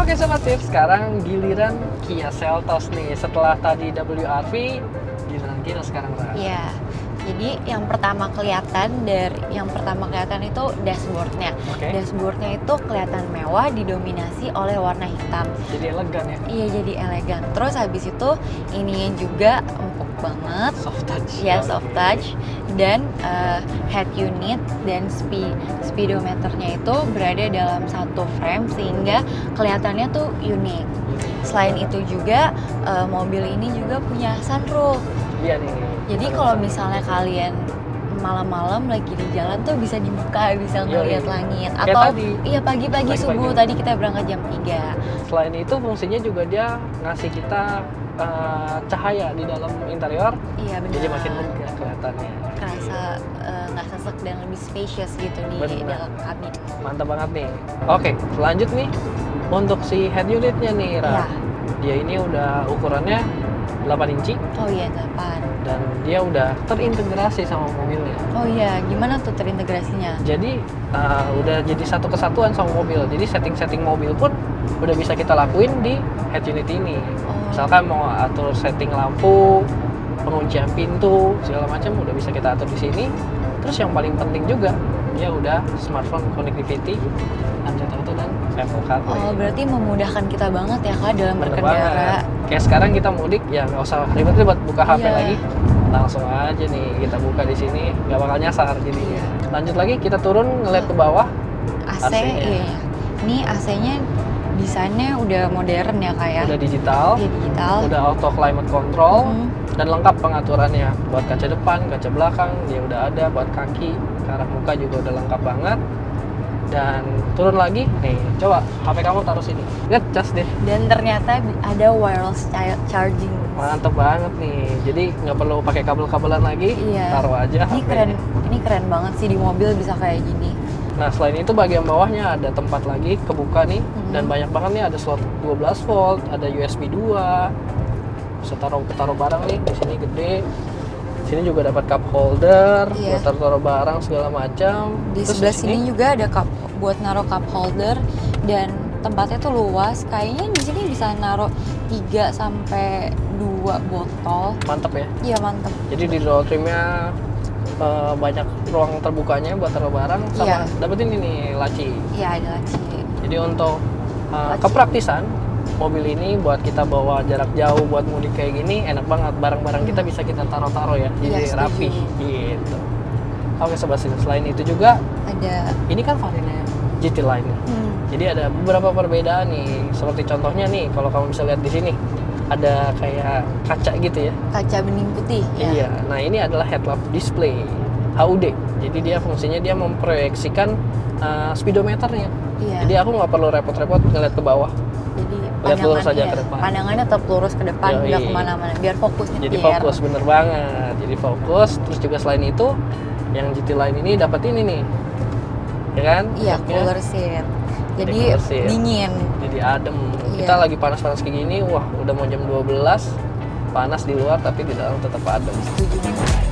Oke Sobat Tips, sekarang giliran Kia Seltos nih. Setelah tadi WRV, giliran kita sekarang Ra. Iya. Jadi yang pertama kelihatan itu dashboardnya. Oke. Dashboardnya itu kelihatan mewah, didominasi oleh warna hitam. Jadi elegan ya. Iya, jadi elegan. Terus habis itu ininya juga empuk banget. Soft touch. Ya, Oke. soft touch. Dan head unit dan speedometernya itu berada dalam satu frame sehingga kelihatannya tuh unik. Selain itu juga mobil ini juga punya sunroof. Iya nih. Jadi kalau misalnya kalian malam-malam lagi di jalan tuh bisa dibuka, bisa ngeliat langit. Kayak Atau tadi. iya pagi-pagi Pagi-pagi. subuh tadi kita berangkat jam 3. Selain itu fungsinya juga dia ngasih kita cahaya di dalam interior. Iya benar. Jadi makin lega kelihatannya. Kerasa nggak sesek dan lebih spacious gitu di Benar. dalam kabin. Mantap banget nih. Oke, lanjut nih untuk si head unitnya nih Ra. Iya. Dia ini udah ukurannya 8 inci Oh iya 8. dan dia udah terintegrasi sama mobilnya. Oh iya, gimana tuh terintegrasinya? Jadi udah jadi satu kesatuan sama mobil. Jadi setting-setting mobil pun udah bisa kita lakuin di head unit ini. Oh. Misalkan mau atur setting lampu, penguncian pintu, segala macam udah bisa kita atur di sini. Terus yang paling penting juga dia udah smartphone connectivity, Android Auto dan Apple CarPlay. Oh, berarti memudahkan kita banget ya Kak dalam Bener berkendara. banget. Kayak sekarang kita mudik ya nggak usah ribet-ribet buka HP Iya. lagi, langsung aja nih kita buka di sini, nggak bakal nyasar jadi. Iya. Lanjut lagi kita turun ngeliat ke bawah. AC, AC-nya. iya. Ini AC-nya desainnya udah modern ya Kak ya. Udah digital, Iya, digital. udah auto climate control, Mhm. dan lengkap pengaturannya. Buat kaca depan, kaca belakang, dia udah ada. Buat kaki, ke arah muka juga udah lengkap banget. Dan turun lagi, nih coba HP kamu taruh sini. Lihat cas deh, Dan ternyata ada wireless charging. mantep banget nih. Jadi nggak perlu pakai kabel-kabelan lagi, Iya. taruh aja Ini HP-nya. ini keren banget sih di mobil bisa kayak gini. Nah selain itu bagian bawahnya ada tempat lagi kebuka nih, dan banyak banget nih ada slot 12 volt, ada USB 2, bisa taruh barang nih di sini gede. Sini juga dapat cup holder, Iya. buat taruh barang segala macam. Di Terus sebelah sini juga ada cup buat naruh cup holder dan tempatnya tuh luas. Kayaknya di sini bisa naruh 3 sampai 2 botol. mantep ya. Iya, mantep. Jadi di roll trimnya banyak ruang terbukanya buat taruh barang, sama Iya. dapetin ini laci. Iya, ada laci. Jadi untuk Laci. kepraktisan mobil ini buat kita bawa jarak jauh buat mudik kayak gini enak banget, barang-barang kita bisa kita taruh-taruh ya, jadi Iya, setuju. rapi gitu. Oke Sobat Tips, selain itu juga Ada ini kan variannya GT Line ya. Jadi ada beberapa perbedaan nih, seperti contohnya nih kalau kamu bisa lihat di sini ada kayak kaca gitu ya. kaca bening putih ya. Iya, nah ini adalah head-lamp display HUD. Jadi dia fungsinya dia memproyeksikan speedometernya. Iya. Jadi aku nggak perlu repot-repot ngeliat ke bawah. Jadi Lihat lurus aja iya, ke depan. pandangannya tetap lurus ke depan, Yoi. nggak kemana-mana, biar fokus Jadi nyetir. fokus, bener banget. Jadi fokus. Terus juga selain itu, yang GT Line ini dapat ini nih, ya kan? Iya, Boxnya. cooler seat. Jadi cooler seat. dingin. Jadi adem. Iya. Kita lagi panas-panas kayak gini, wah udah mau jam 12, panas di luar tapi di dalam tetap adem. Setuju banget.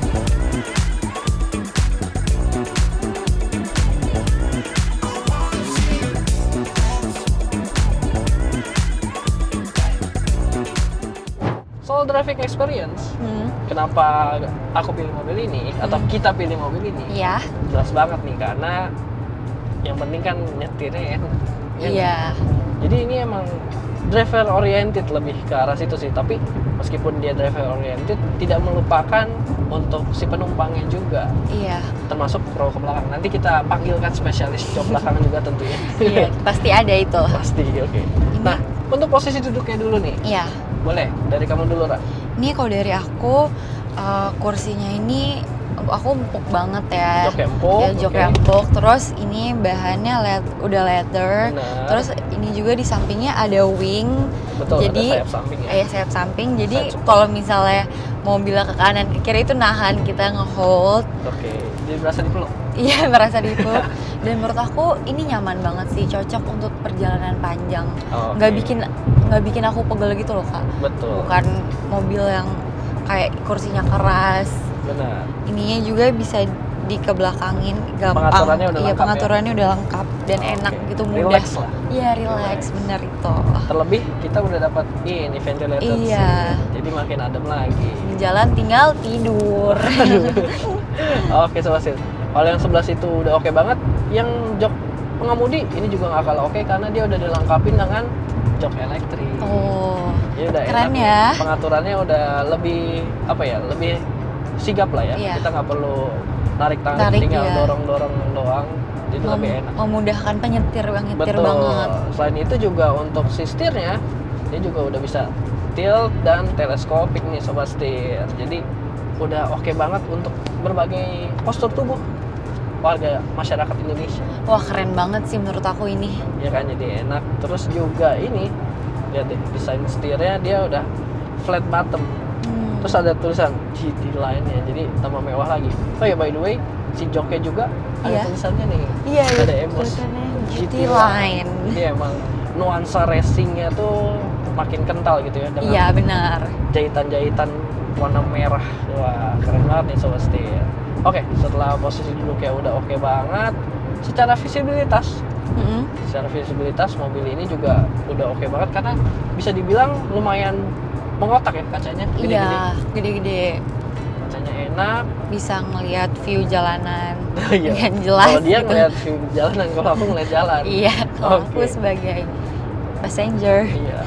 Soal driving experience, kenapa aku pilih mobil ini atau kita pilih mobil ini? Iya. Jelas banget nih, karena yang penting kan nyetirnya enak. Ya Iya. nggak? Jadi ini emang driver oriented, lebih ke arah situ sih. Tapi meskipun dia driver oriented, tidak melupakan untuk si penumpangnya juga, Iya. termasuk row ke belakang. Nanti kita panggilkan spesialis jok belakang juga tentunya. Iya, pasti ada itu. Pasti, oke. Nah, untuk posisi duduknya dulu nih, Iya. boleh dari kamu dulu, Ra. Ini kalau dari aku kursinya ini aku empuk banget ya. Jok empuk, Ya, jok oke. empuk. Terus ini bahannya udah leather. Benar. Terus ini juga di sampingnya ada wing. Betul, Jadi ada sayap samping ya. sayap samping. Jadi Side support. kalau misalnya mobilnya ke kanan ke kiri itu nahan kita nge-hold. Oke, jadi berasa dipeluk. Iya, merasa dipeluk. Dan menurut aku ini nyaman banget sih, cocok untuk perjalanan panjang. Oke. Nggak bikin aku pegel gitu loh, Kak. Betul. Bukan mobil yang kayak kursinya keras. Benar. Ininya juga bisa dikebelakangin, gampang. Pengaturannya udah Iya, lengkap pengaturannya udah lengkap dan Oke. enak gitu, mudah. Relax lah. Iya, relax, bener itu. Terlebih kita udah dapat ini ventilator Iya. seat. Jadi makin adem lagi. Di jalan tinggal tidur. Oke Sobat Setir. Kalau yang sebelah situ udah oke banget, yang jok pengemudi ini juga nggak kalah oke karena dia udah dilengkapin dengan jok elektrik. Oh, Jadi udah keren enak. ya. Pengaturannya udah lebih apa ya? Lebih sigap lah ya. Iya. Kita nggak perlu tarik, Tarik, tinggal iya. dorong doang. Jadi lebih enak. Memudahkan penyetir yang nyetir Betul. banget. Selain itu juga untuk si setirnya, dia juga udah bisa tilt dan teleskopik nih Sobat Setir. Jadi udah oke banget untuk berbagai postur tubuh warga masyarakat Indonesia. Wah, keren banget sih menurut aku ini. Ya kan, jadi enak. Terus juga ini, lihat deh, desain setirnya dia udah flat bottom. Terus ada tulisan GT Line-nya, jadi tambah mewah lagi. Oh ya, by the way, si joknya juga ada Iya. tulisannya nih. Iya, Ada emos tulisannya GT GT Line. Jadi emang nuansa racingnya tuh makin kental gitu ya dengan Iya, benar. jahitan-jahitan warna merah. Wah, keren banget nih Sobat Setir. Oke, setelah posisi duduknya udah oke banget, secara visibilitas mobil ini juga udah oke banget karena bisa dibilang lumayan mengotak ya kacanya, gede-gede. Iya, gede-gede. Kacanya enak. Bisa ngelihat view jalanan Iya. dengan jelas. Kalau dia gitu. ngeliat view jalanan, kalau aku ngeliat jalan. Iya, kalau aku Oke. sebagai passenger. Iya.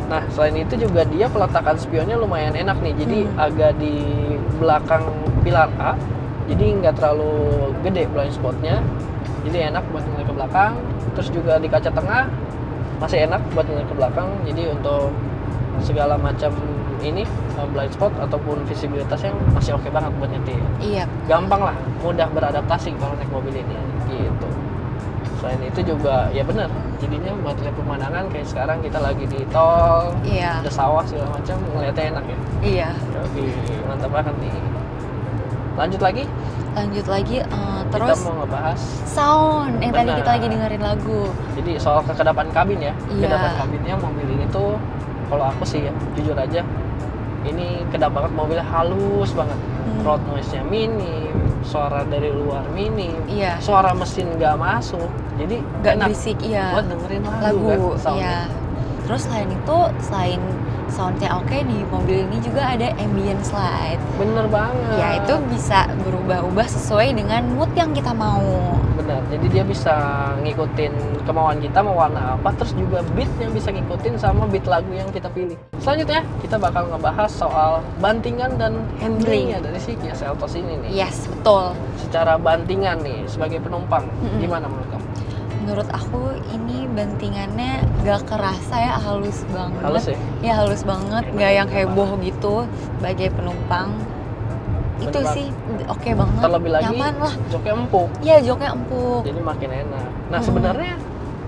Nah, selain itu juga dia peletakan spionnya lumayan enak nih. Jadi agak di belakang pilar A. Jadi nggak terlalu gede blind spotnya. Jadi enak buat ngeliat ke belakang. Terus juga di kaca tengah masih enak buat ngeliat ke belakang. Jadi untuk segala macam ini blind spot ataupun visibilitas yang masih oke banget buat nyetir. Iya. Gampang lah, mudah beradaptasi kalau naik mobil ini gitu. Selain itu juga ya bener, jadinya buat lihat pemandangan kayak sekarang kita lagi di tol, Iya. ada sawah segala macam, ngeliatnya enak ya. Iya. Oke, mantap banget nih. Lanjut lagi, Lanjut lagi terus kita mau ngebahas sound yang tadi Benar. kita lagi dengerin lagu. jadi soal kekedapan kabin ya. Iya. Kekedapan kabinnya mobil ini tuh kalau aku sih ya jujur aja ini kedap banget, mobilnya halus banget. Road noise-nya minim, suara dari luar minim, Iya. suara mesin nggak masuk, jadi Gak enak berisik, iya. buat dengerin lagu, Lagu, kan soundnya. iya. Terus selain itu, selain soundnya oke, di mobil ini juga ada ambience light. Bener banget. Ya, itu bisa berubah-ubah sesuai dengan mood yang kita mau. Bener, jadi dia bisa ngikutin kemauan kita mau warna apa, terus juga beat yang bisa ngikutin sama beat lagu yang kita pilih. Selanjutnya kita bakal ngebahas soal bantingan dan handlingnya dari si Kia Seltos ini nih. Yes, betul. Secara bantingan nih sebagai penumpang, gimana menurut kamu? Menurut aku ini bantingannya gak kerasa ya, halus banget. Halus ya? Ya, halus banget, Enak gak yang banget. heboh gitu sebagai penumpang. Bener Itu banget. sih oke banget, Terlebih lagi nyaman lah. joknya empuk, Iya, joknya empuk. jadi makin enak. Nah sebenarnya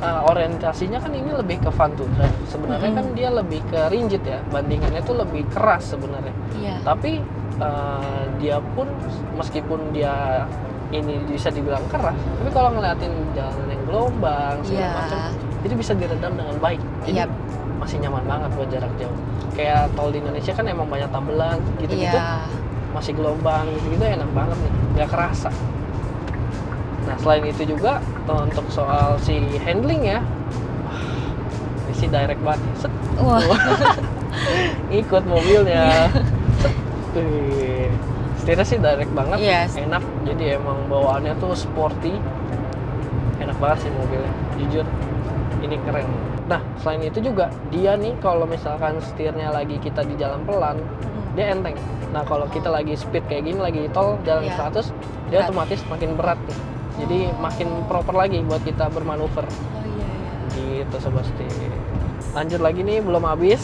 orientasinya kan ini lebih ke fun to drive. Sebenarnya kan dia lebih ke rigid ya, bandingannya tuh lebih keras sebenarnya. Iya. Tapi dia pun meskipun dia ini bisa dibilang keras, tapi kalau ngeliatin jalanan yang gelombang segala Iya. macam, itu bisa diredam dengan baik. Jadi Iya. masih nyaman banget buat jarak jauh. Kayak tol di Indonesia kan emang banyak tambelan gitu-gitu, Iya. masih gelombang gitu-gitu enak banget nih, nggak kerasa. Nah selain itu juga untuk soal si handling ya, ini sih direct banget, set, Wah. ikut mobilnya. Set. Wih, setirnya sih direct banget, Yes. enak. Jadi emang bawaannya tuh sporty, enak banget sih mobilnya. Jujur, ini keren. Nah selain itu juga dia nih kalau misalkan setirnya lagi kita di jalan pelan, dia enteng. Nah kalau kita lagi speed kayak gini, lagi tol jalan Iya. 100, dia Berat. otomatis makin berat nih. Jadi makin proper lagi buat kita bermanuver. Oh iya, iya. Gitu Sobat Setir. Lanjut lagi nih, belum habis.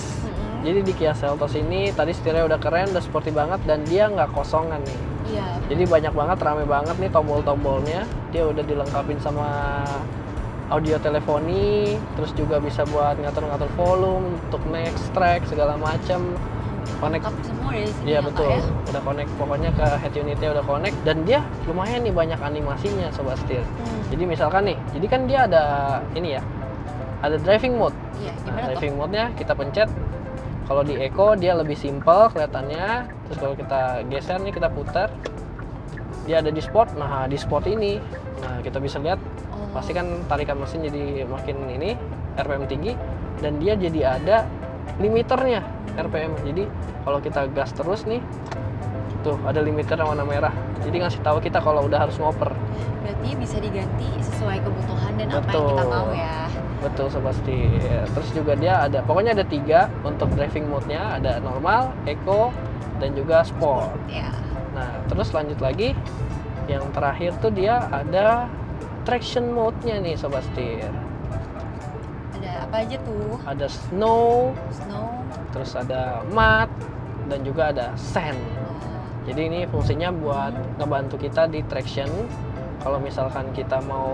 Jadi di Kia Seltos ini tadi setirnya udah keren, udah sporty banget, dan dia nggak kosongan nih. Iya. Jadi banyak banget, rame banget nih tombol-tombolnya. Dia udah dilengkapin sama audio teleponi, terus juga bisa buat ngatur-ngatur volume, untuk next track segala macam. Connect. Lengkap semua dari sini Iya ya, Kak, betul, ya? udah connect, pokoknya ke head unitnya udah connect, dan dia lumayan nih banyak animasinya Sobat Setir. Jadi misalkan nih, jadi kan dia ada ini ya, ada driving mode. Iya, Nah, gimana tuh? driving mode-nya kita pencet. Kalau di Eco dia lebih simple kelihatannya. Terus kalau kita geser nih, kita putar. dia ada di sport. Nah, di sport ini, nah kita bisa lihat Oh. pasti kan tarikan mesin jadi makin ini RPM tinggi, dan dia jadi ada limiternya RPM. Jadi kalau kita gas terus nih, tuh ada limiter yang warna merah. Jadi ngasih tahu kita kalau udah harus ngoper. Berarti bisa diganti sesuai kebutuhan dan apa yang Betul. kita mau ya. Betul pasti. Terus juga dia ada, pokoknya ada 3 untuk driving mode-nya, ada normal, eco, dan juga sport. Ya. Nah, terus lanjut lagi, yang terakhir tuh dia ada traction mode-nya nih Sobat Setir. Ada apa aja tuh? Ada snow, Snow. terus ada mud, dan juga ada sand. Oh. Jadi ini fungsinya buat ngebantu kita di traction. Kalau misalkan kita mau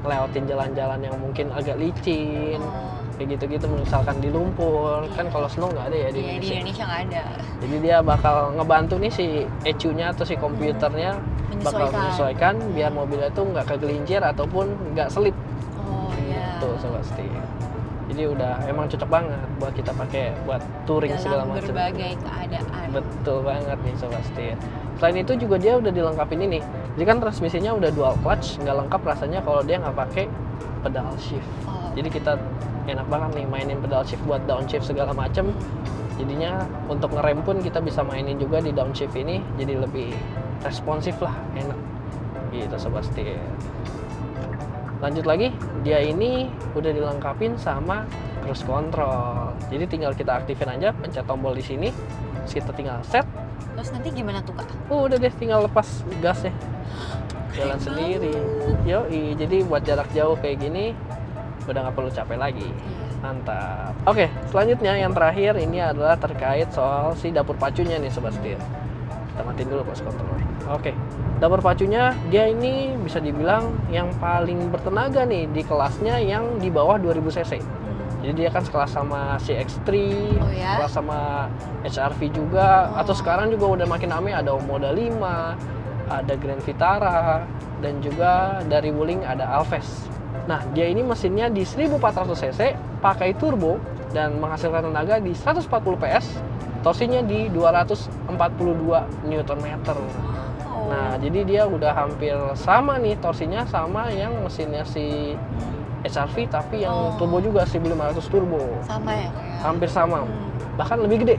lewatin jalan-jalan yang mungkin agak licin, Oh. kayak gitu-gitu, misalkan di lumpur. Iya. Kan kalau snow nggak ada ya di Iya, di Indonesia. Indonesia nggak ada. Jadi dia bakal ngebantu nih si ECU-nya atau si komputernya bakal menyesuaikan biar mobilnya tuh nggak kegelincir ataupun nggak selip. Oh iya. Tuh Sobat Setir. Jadi udah emang cocok banget buat kita pakai buat touring segala Dalam macam. berbagai keadaan. Betul banget nih Sobat Setir. Selain itu juga dia udah dilengkapin ini. Jadi kan transmisinya udah dual clutch, nggak lengkap rasanya kalau dia nggak pakai pedal shift. Oh. Jadi kita enak banget nih mainin pedal shift buat downshift segala macem. Jadinya untuk ngerem pun kita bisa mainin juga di downshift ini, jadi lebih responsif lah, enak gitu Sobat Setir. Lanjut lagi, dia ini udah dilengkapin sama cruise control. Jadi tinggal kita aktifin aja, pencet tombol di sini, terus kita tinggal set. Terus nanti gimana tuh Kak? Udah deh, tinggal lepas gasnya, jalan sendiri. Yoi, jadi buat jarak jauh kayak gini udah nggak perlu capek lagi. Mantap. Oke, selanjutnya yang terakhir ini adalah terkait soal si dapur pacunya nih Sobat Setir. Kita matiin dulu pas kontrolnya. Oke, dapur pacunya dia ini bisa dibilang yang paling bertenaga nih di kelasnya yang di bawah 2000 cc. Jadi dia kan sekelas sama CX-3, Oh ya? sekelas sama HRV juga, Oh. atau sekarang juga udah makin rame ada Omoda 5, ada Grand Vitara, dan juga dari Wuling ada Alves. Nah, dia ini mesinnya di 1400 cc, pakai turbo, dan menghasilkan tenaga di 140 PS, torsinya di 242 Nm. Oh. Nah, jadi dia udah hampir sama nih torsinya sama yang mesinnya si HRV, tapi yang Oh. turbo juga 1500 turbo. Sama ya Kak ya? Hampir sama. Hmm. Bahkan lebih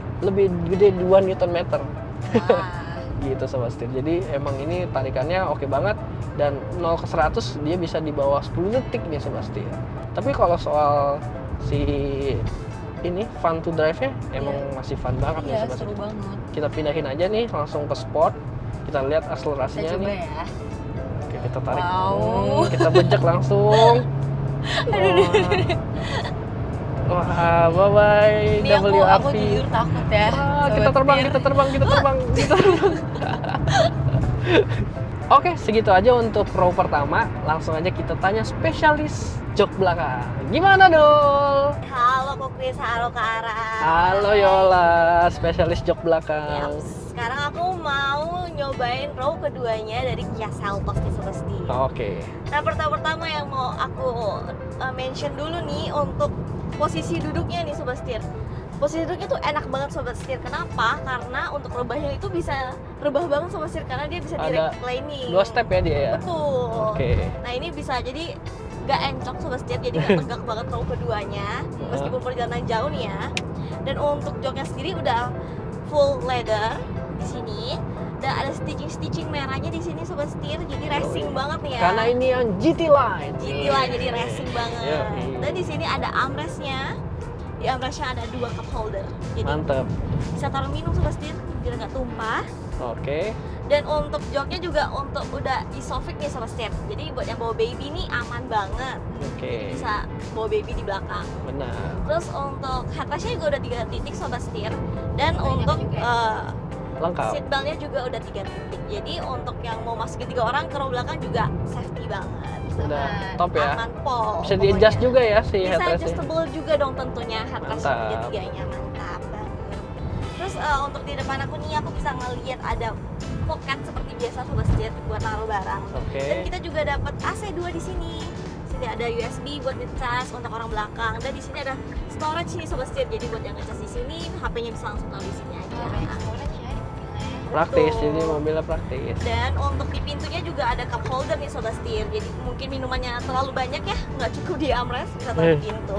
gede 2 Nm. Wah. Gitu Sobat Setir. Jadi emang ini tarikannya oke banget, dan 0 ke 100 dia bisa di bawah 10 detik nih Sobat Setir. Tapi kalau soal si ini fun to drive-nya emang masih fun banget nih Iya, Sobat seru Setir. banget. Kita pindahin aja nih langsung ke sport. Kita lihat Kita akselerasinya coba nih. ya. Oke, kita tarik. Wow. Kita bejek langsung. Wah, bye bye Ini aku WRV. jujur takut ya. Kita Sobat terbang, Setir. kita terbang, kita terbang, kita terbang. Oke, segitu aja untuk row pertama. Langsung aja kita tanya spesialis jok belakang. Gimana, Dol? Halo Kukris, halo Kak Ara. Halo Yola, spesialis jok Ya, belakang. sekarang aku mau nyobain row keduanya dari Kia Seltos di Sobat Setir. Oke. Nah, pertama yang mau aku mention dulu nih untuk posisi duduknya nih Sobat Setir. Posisi duduknya tuh enak banget Sobat Setir. Kenapa? Karena untuk rebahnya itu bisa rebah banget Sobat Setir, karena dia bisa Ada direct reclining. 2 step ya dia ya. Betul. Oke. Nah, ini bisa jadi gak encok Sobat Setir, jadi gak tegak banget row keduanya meskipun perjalanan jauh nih ya. Dan untuk joknya sendiri udah full leather di sini. Dan ada stitching merahnya di sini Sobat Setir, jadi racing banget nih ya. Karena ini yang GT line. GT lah, jadi racing banget. Yoi. Dan di sini ada armrestnya. Di armrestnya ada 2 cup holder. Jadi Mantep. bisa taruh minum Sobat Setir biar nggak tumpah. Oke. Dan untuk joknya juga untuk udah isofix nih Sobat Setir. Jadi buat yang bawa baby nih aman banget. Oke. Bisa bawa baby di belakang. Benar. Terus untuk headrestnya juga udah 3 titik Sobat Setir. Dan Banyak untuk juga ya? Lengkap. seatbeltnya juga udah 3 titik. Jadi untuk yang mau masukin 3 orang ke row belakang juga safety banget. Udah Aman. top ya. Aman pol. Bisa di-adjust pokoknya. juga ya si Bisa headrestnya. adjustable juga dong tentunya headrest Mantap. tiga-tiganya, mantap banget. Terus untuk di depan aku nih aku bisa ngelihat ada pocket seperti biasa Sobat Setir buat taruh barang. Oke. Dan kita juga dapat AC 2 di sini. Sini ada USB buat ngecas untuk orang belakang, dan di sini ada storage nih Sobat Setir. Jadi buat yang ngecas di sini, HP-nya bisa langsung taruh di sini aja. Oh, banyak storage ya di mobilnya. Praktis, Tuh. jadi mobilnya praktis. Dan untuk di pintunya juga ada cup holder nih Sobat Setir. Jadi mungkin minumannya terlalu banyak ya, nggak cukup di armrest, bisa taruh di pintu.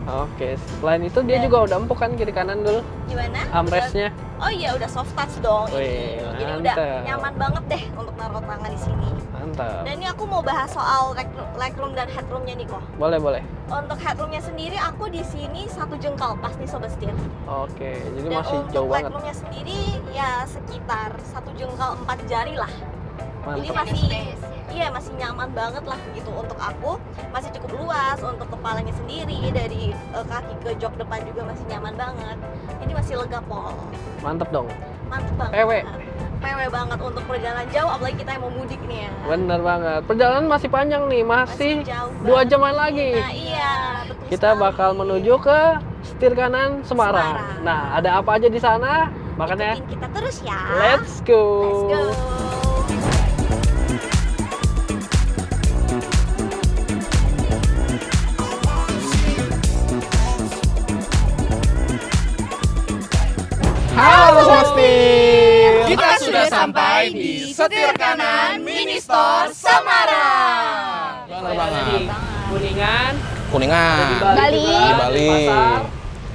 Oke, selain itu dia Dan- juga udah empuk kan kiri kanan dulu Gimana? armrestnya. Oh iya, udah soft touch dong Wih, ini. Jadi udah mantap. nyaman banget deh untuk naruh tangan di sini. Mantap. Dan ini aku mau bahas soal legroom dan headroomnya nih kok. Boleh. Untuk headroomnya sendiri aku di sini 1 jengkal pas nih Sobat Setir. Oke, jadi Dan masih untuk jauh banget. legroomnya sendiri ya sekitar 1 jengkal 4 jari lah. Jadi Mantap. masih masih nyaman banget lah gitu untuk aku, masih cukup luas untuk kepalanya sendiri, dari kaki ke jok depan juga masih nyaman banget. Jadi masih lega pol. Mantap dong. Mantep banget. PW. PW banget untuk perjalanan jauh, apalagi kita yang mau mudik nih ya. Bener banget. Perjalanan masih panjang nih, masih jauh 2 banget. jaman lagi. Nah iya, betul Kita sekali. bakal menuju ke setir kanan Semarang. Semarang. Nah, ada apa aja di sana? Makanya Ikutin kita terus ya. let's go. Let's go. Halo Sobat Setir. Kita sudah sampai di Setir Kanan Mini Store Semarang. Bener Selain ada banget. di Kuningan, ada di Kuningan. Bali, juga, Di Bali. di pasar.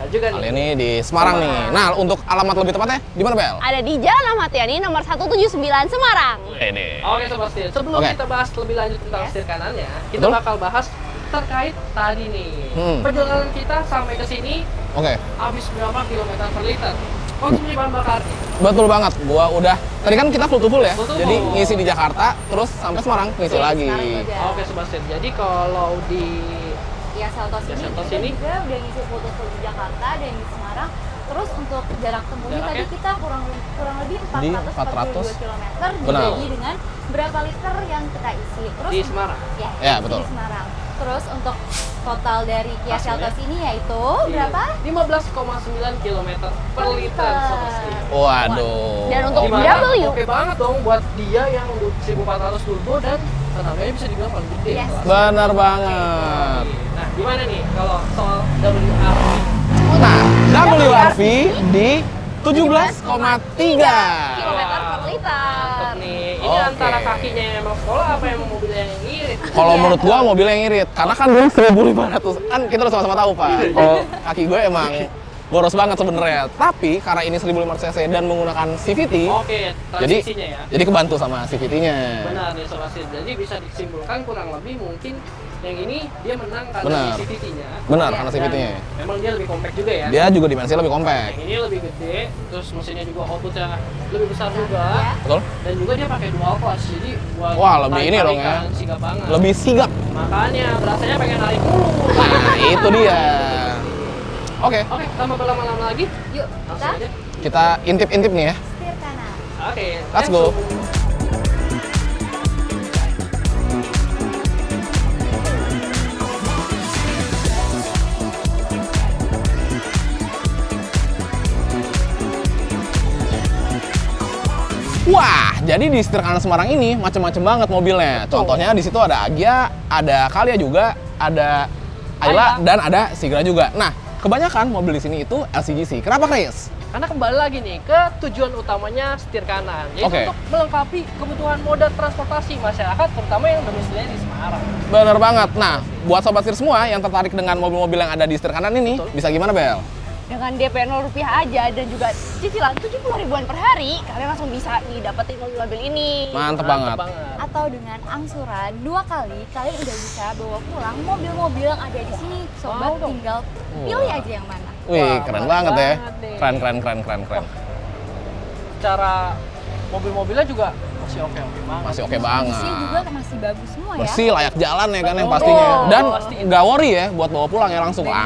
Dan juga Kali nih, ini di Semarang nih. Nah, untuk alamat lebih tepatnya di mana, Bel? Ada di Jalan Ahmad Yani nomor 179 Semarang. Ini. Oke Sobat Setir, sebelum Oke. kita bahas lebih lanjut tentang setir kanannya, kita Betul. bakal bahas terkait tadi nih. Perjalanan kita sampai ke sini Oke. habis berapa kilometer per liter? Konsumsi bahan bakar. Betul banget. Gua udah tadi kan kita full to full ya. Full to Jadi full. ngisi di Jakarta terus sampai Semarang ngisi lagi. Oke Sobat Setir, jadi kalau di Ya Seltos Ya, ini Seltos kita ini. juga udah ngisi foto-foto di Jakarta dan di Semarang. Terus untuk jarak tempuhnya Jaraknya? tadi kita kurang lebih Di 442 km Benar. dibagi dengan berapa liter yang kita isi. Terus di Semarang. Ya, isi betul. di Semarang. Terus untuk total dari Kia Hasilnya? Seltos ini yaitu Iya. berapa? 15,9 km per liter Sobat Setir. Waduh. Dan untuk Gimana? W. Oke banget dong buat dia yang 1400 turbo dan tenaganya bisa dibilang paling gede. Yes. Benar banget. Nah, gimana nih kalau soal WRV? Nah, WRV di 17,3 Kilometer per liter. Mantep nih. Ini Oke. antara kakinya yang emang sekolah apa emang mobilnya yang irit? Kalau menurut gua mobilnya yang irit, karena kan gue 1500 kan kita udah sama-sama tahu Pak. Kalau kaki gue emang boros banget sebenarnya. Tapi karena ini 1500 cc dan menggunakan CVT, Oke, jadi transisinya ya. jadi kebantu sama CVT-nya. Benar nih Sobat Setir. Jadi bisa disimpulkan kurang lebih mungkin yang ini dia menang karena Benar. di CVT-nya. Benar Iya. karena Dan CVT-nya. Memang dia lebih compact juga ya. Dia juga dimensi lebih compact. Yang ini lebih gede, terus mesinnya juga outputnya lebih besar juga. Ya. Betul? Dan juga dia pakai dual clutch, jadi buat Wah, lebih ini dong ya. tarik-tarikan sigap banget. Lebih sigap. Makanya berasanya pengen narik mulu. Nah, itu dia. Oke, Oke, tanpa berlama-lama lagi, Yuk, langsung aja. kita intip-intip nih ya. setir kanan. Oke, Let's go. Wah, jadi di setir kanan Semarang ini macem-macem banget mobilnya. Contohnya di situ ada Agya, ada Calya juga, ada Ayla, dan ada Sigra juga. Nah, kebanyakan mobil di sini itu LCGC. Kenapa, Chris? Karena kembali lagi nih ke tujuan utamanya setir kanan, yaitu Oke. untuk melengkapi kebutuhan moda transportasi masyarakat, terutama yang domisilinya di Semarang. Bener banget. Nah, buat sobat setir semua yang tertarik dengan mobil-mobil yang ada di setir kanan ini, Betul. bisa gimana, Bel? Dengan DP 0 rupiah aja dan juga cicilan 70 ribuan per hari, kalian langsung bisa nih dapetin mobil-mobil ini. Mantep banget. Atau dengan angsuran 2 kali, kalian udah bisa bawa pulang mobil-mobil yang ada di sini. Sobat Mau dong. tinggal pilih aja yang mana. Wih, Wah, keren mantap banget ya. banget nih. Keren. Cara mobil-mobilnya juga masih oke-oke banget. Masih oke banget. Kondisinya juga masih bagus semua ya. Bersih, layak jalan ya kan yang Betul. pastinya. Dan Pasti. nggak worry ya buat bawa pulang ya langsung Bener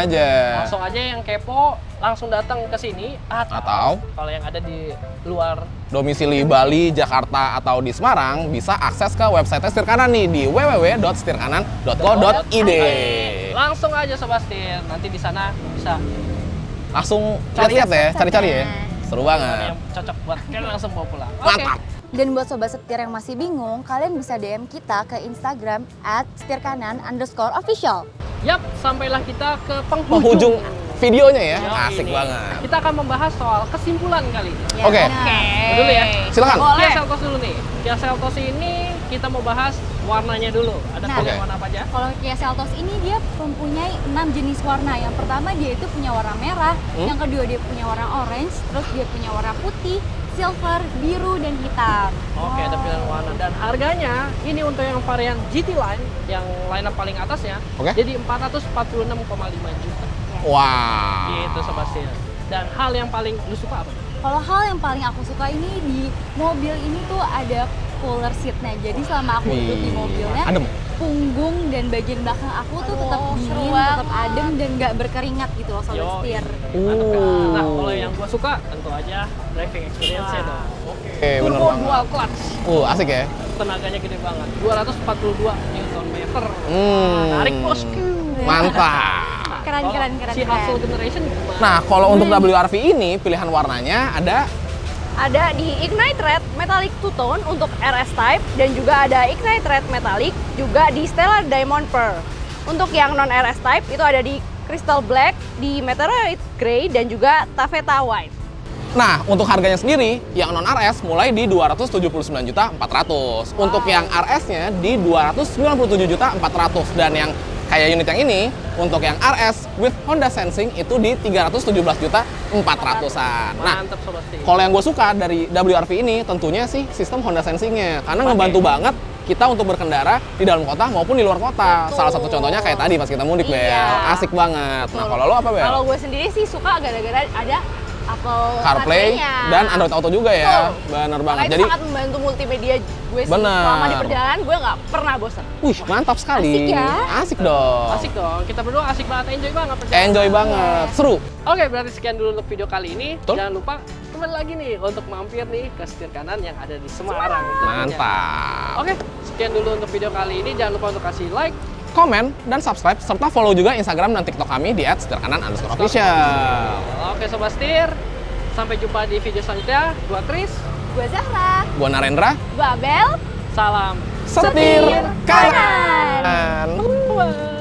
aja. Langsung aja yang kepo langsung datang ke sini Atau kalau yang ada di luar Domisili Bali, Jakarta atau di Semarang bisa akses ke website setir kanan nih di www.setirkanan.co.id. langsung aja Sobat Setir. Nanti di sana bisa Langsung Cari lihat-lihat ya, cari-cari ya. websitenya. Seru banget. yang cocok buat kalian langsung bawa pulang. Mantap. Dan buat sobat setir yang masih bingung, kalian bisa DM kita ke Instagram @setirkanan_official. Yap, sampailah kita ke Penghujung videonya ya, Yo, asik ini. banget. Kita akan membahas soal kesimpulan kali ini. Ya, Oke. benar. Dulu ya. Silakan. Boleh. Kia Seltos dulu nih. Kia Seltos ini kita mau bahas warnanya dulu. Ada Nah, pilihan oke. warna apa aja? Kalau Kia Seltos ini dia mempunyai 6 jenis warna. Yang pertama dia itu punya warna merah, yang kedua dia punya warna orange, terus dia punya warna putih, silver, biru, dan hitam. Oke, ada pilihan warna dan harganya ini untuk yang varian GT Line yang line up paling atasnya. Oke. Jadi 446,5 juta. Wah. Gitu Sebastian. Dan hal yang paling lu suka apa? Kalau hal yang paling aku suka ini di mobil ini tuh ada cooler seatnya. Jadi selama aku duduk di mobilnya, Adem. punggung dan bagian belakang aku tuh tetap Aduh, dingin, seru tetap banget. adem dan nggak berkeringat gitu loh sambil Yo, setir. mantap kan? Nah, kalau yang gua suka tentu aja driving experience-nya dong. Oke, bener Turbo banget. dual clutch. Asik ya. Tenaganya gede banget. 242 Nm. Tarik bosku. Mantap. Keren, Kalau keren, keren, Si keren. Hustle Generation gimana? Nah, kalau untuk WRV ini pilihan warnanya ada Ada di Ignite Red Metallic Two Tone untuk RS Type dan juga ada Ignite Red Metallic juga di Stellar Diamond Pearl. Untuk yang non RS Type itu ada di Crystal Black, di Meteorite Grey dan juga Taffeta White. Nah, untuk harganya sendiri, yang non-RS mulai di 279.400.000. Untuk yang RS-nya di 297.400.000. Dan yang kayak unit yang ini, untuk yang RS with Honda Sensing itu di 317.400.000-an. Nah, Mantap Sobat Steve. kalau yang gue suka dari WRV ini tentunya sih sistem Honda Sensing-nya. Karena ngebantu banget kita untuk berkendara di dalam kota maupun di luar kota. Betul. Salah satu contohnya kayak tadi pas kita mudik, Bel. Iya. Asik banget. Nah, kalau lo apa, Bel? Kalau gue sendiri sih suka gara-gara ada Apple CarPlay CarPlay-nya. dan Android Auto juga ya. Betul. Bener Karena banget. itu Jadi, sangat membantu multimedia gue sih. Benar. Selama di perjalanan gue nggak pernah bosan. wih, mantap sekali. Asik ya? Asik dong. Asik dong. Kita berdua asik banget, enjoy banget perjalanan. Enjoy banget. Seru. Oke, berarti sekian dulu untuk video kali ini. Betul. Jangan lupa kembali lagi nih untuk mampir nih ke setir kanan yang ada di Semarang. tentunya. Mantap. Oke, sekian dulu untuk video kali ini. Jangan lupa untuk kasih like. Komen dan subscribe serta follow juga Instagram dan TikTok kami di @setirkanan_official. Oke, Sobat Setir. Sampai jumpa di video selanjutnya. Gua Chris. Gue Zahra, Gua Narendra. gue Abel. Salam Setir Setir kanan. Bye.